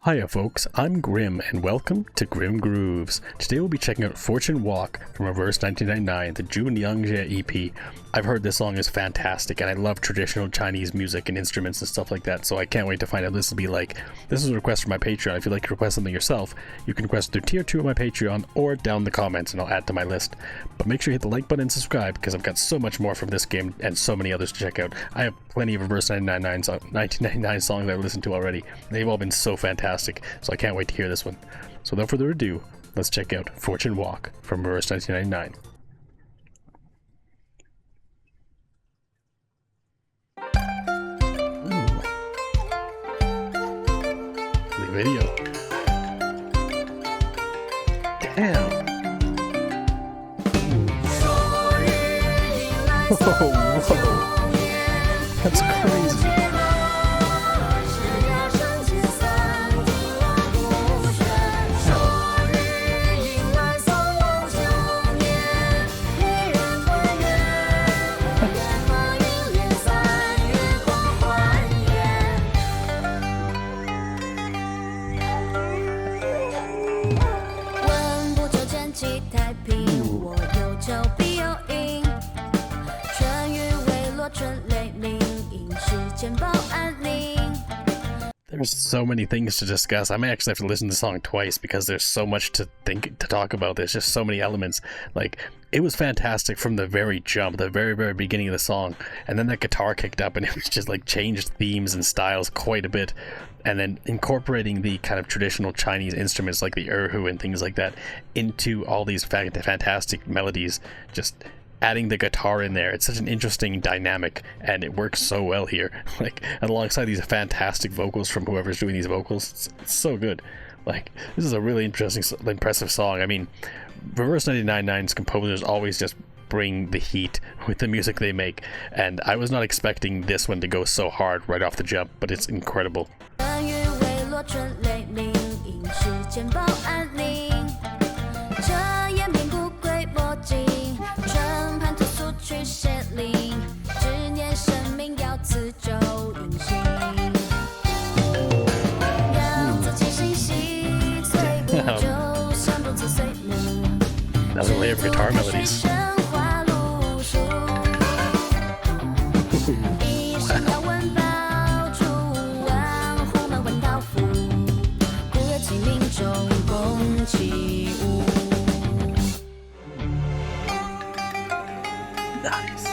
Hiya folks, I'm Grim and welcome to Grim Grooves. Today we'll be checking out Fortune Walk from Reverse 1999, the Jiu Niangzi EP. I've heard this song is fantastic and I love traditional Chinese music and instruments and stuff like that, so I can't wait to find out what this will be like. This is a request from my Patreon. If you'd like to request something yourself, you can request through tier 2 of my Patreon or down in the comments and I'll add to my list. But make sure you hit the like button and subscribe because I've got so much more from this game and so many others to check out. I have plenty of Reverse 1999 songs I've listened to already. They've all been so fantastic, so I can't wait to hear this one. So without further ado, let's check out Fortune Walk from Reverse 1999. The video. Damn. Whoa. That's crazy. There's so many things to discuss. I may actually have to listen to the song twice because there's so much to talk about. There's just so many elements. Like, it was fantastic from the very jump, the very beginning of the song, and then that guitar kicked up and it was just like changed themes and styles quite a bit, and then incorporating the kind of traditional Chinese instruments like the erhu and things like that into all these fantastic melodies, just adding the guitar in there. It's such an interesting dynamic and it works so well here. Like, alongside these fantastic vocals from whoever's doing these vocals, it's so good. Like, this is a really impressive song. I mean, Reverse 1999's composers always just bring the heat with the music they make, and I was not expecting this one to go so hard right off the jump, but it's incredible. Another layer of guitar melodies. Nice.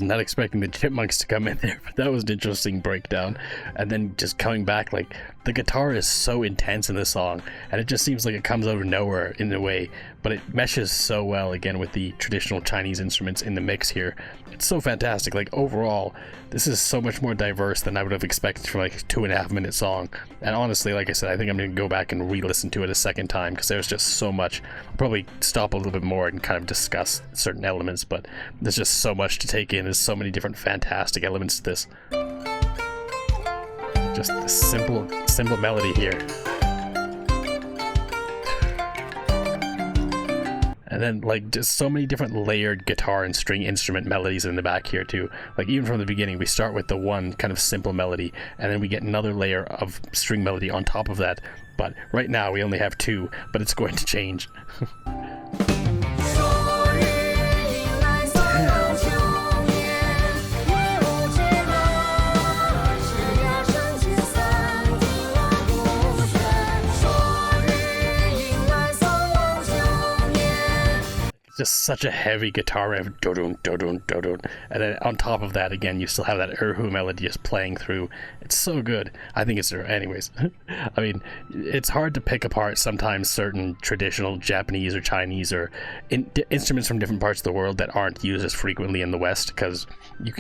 Not expecting the chipmunks to come in there, but that was an interesting breakdown. And then just coming back, like, the guitar is so intense in this song and it just seems like it comes out of nowhere in a way, but it meshes so well again with the traditional Chinese instruments in the mix here. It's so fantastic. Like, overall, this is so much more diverse than I would have expected from like a 2.5 minute song. And honestly, like I said, I think I'm gonna go back and re-listen to it a second time because there's just so much. I'll probably stop a little bit more and kind of discuss certain elements, but there's just so much to take in. There's so many different fantastic elements to this. Just a simple melody here. And then, like, just so many different layered guitar and string instrument melodies in the back here too. Like, even from the beginning, we start with the one kind of simple melody, and then we get another layer of string melody on top of that. But right now, we only have 2, but it's going to change. just such a heavy guitar riff, do-dun, do-dun, do-dun. And then on top of that, again, you still have that erhu melody just playing through. It's so good. I think it's, anyways. I mean, it's hard to pick apart sometimes certain traditional Japanese or Chinese or instruments from different parts of the world that aren't used as frequently in the West, because you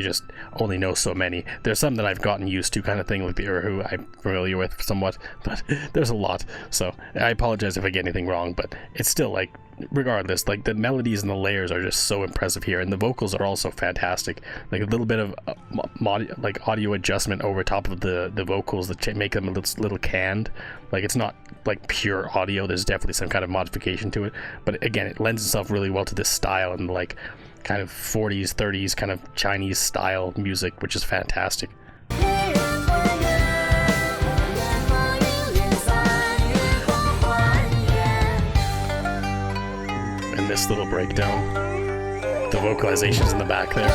just only know so many. There's some that I've gotten used to, kind of thing, like the erhu I'm familiar with somewhat, but there's a lot. So I apologize if I get anything wrong, but it's still like, regardless, like the melodies and the layers are just so impressive here, and the vocals are also fantastic. Like a little bit of audio adjustment over top of the vocals that make them a little canned. Like it's not like pure audio, there's definitely some kind of modification to it, but again, it lends itself really well to this style and like kind of 40s 30s kind of Chinese style music, which is fantastic. And this little breakdown, the vocalizations in the back there.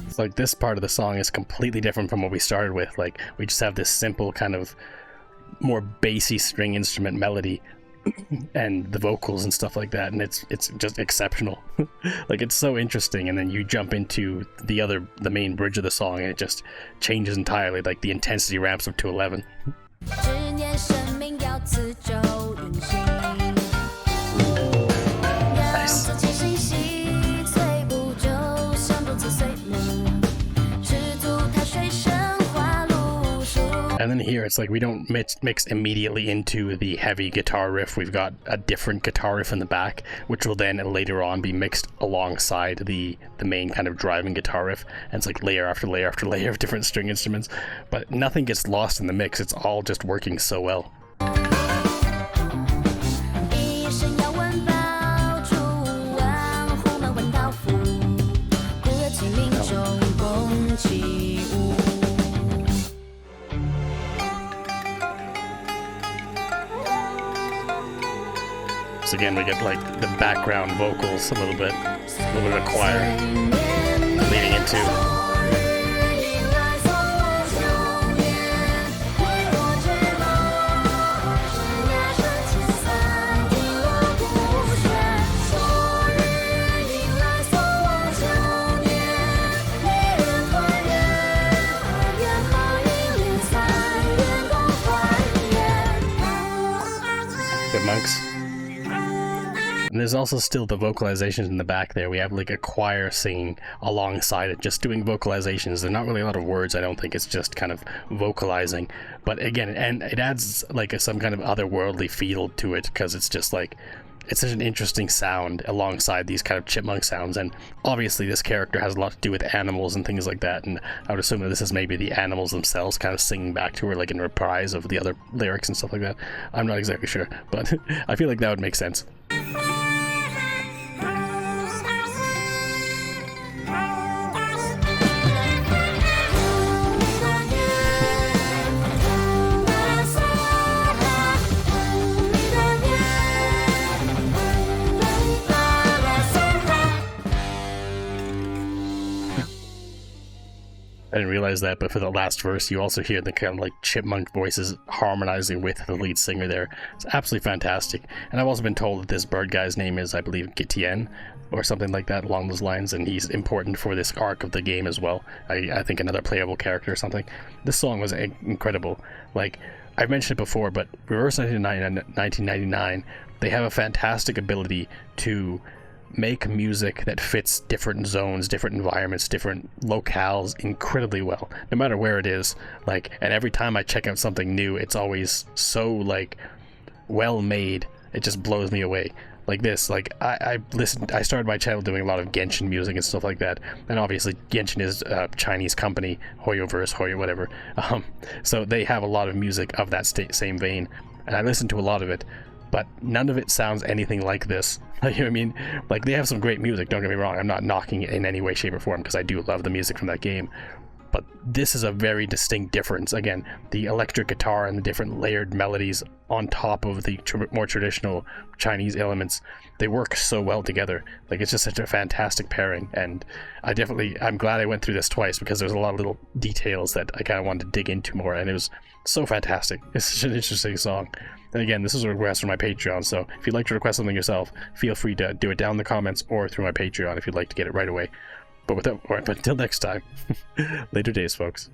It's like this part of the song is completely different from what we started with. Like we just have this simple kind of more bassy string instrument melody and the vocals and stuff like that, and it's just exceptional. Like it's so interesting, and then you jump into the main bridge of the song and it just changes entirely. Like the intensity ramps up to 11. Nice. And then here it's like we don't mix immediately into the heavy guitar riff. We've got a different guitar riff in the back, which will then later on be mixed alongside the main kind of driving guitar riff. And it's like layer after layer after layer of different string instruments, but nothing gets lost in the mix. It's all just working so well. So again, we get like the background vocals a little bit of choir leading into. Chipmunks. And there's also still the vocalizations in the back there. We have like a choir singing alongside it, just doing vocalizations. They're not really a lot of words, I don't think. It's just kind of vocalizing. But again, and it adds like some kind of otherworldly feel to it, because it's just like, it's such an interesting sound alongside these kind of chipmunk sounds. And obviously this character has a lot to do with animals and things like that, and I would assume that this is maybe the animals themselves kind of singing back to her, like in reprise of the other lyrics and stuff like that. I'm not exactly sure, but I feel like that would make sense. I didn't realize that, but for the last verse, you also hear the kind of like chipmunk voices harmonizing with the lead singer there. It's absolutely fantastic. And I've also been told that this bird guy's name is, I believe, Gitien, or something like that along those lines, and he's important for this arc of the game as well. I think another playable character or something. This song was incredible. Like, I've mentioned it before, but Reverse 1999, they have a fantastic ability to make music that fits different zones, different environments, different locales incredibly well, no matter where it is. Like, and every time I check out something new, it's always so like well made. It just blows me away. Like this, like I started my channel doing a lot of Genshin music and stuff like that, and obviously Genshin is a Chinese company, Hoyoverse, Hoyo whatever, so they have a lot of music of that same vein, and I listen to a lot of it, but none of it sounds anything like this. You know what I mean? Like, they have some great music, don't get me wrong, I'm not knocking it in any way, shape, or form, because I do love the music from that game, but this is a very distinct difference. Again, the electric guitar and the different layered melodies on top of the more traditional Chinese elements, they work so well together. Like, it's just such a fantastic pairing, and I'm glad I went through this twice, because there's a lot of little details that I kind of wanted to dig into more, and it was so fantastic. It's such an interesting song. And again, this is a request from my Patreon, so if you'd like to request something yourself, feel free to do it down in the comments or through my Patreon if you'd like to get it right away. But until next time, later days, folks.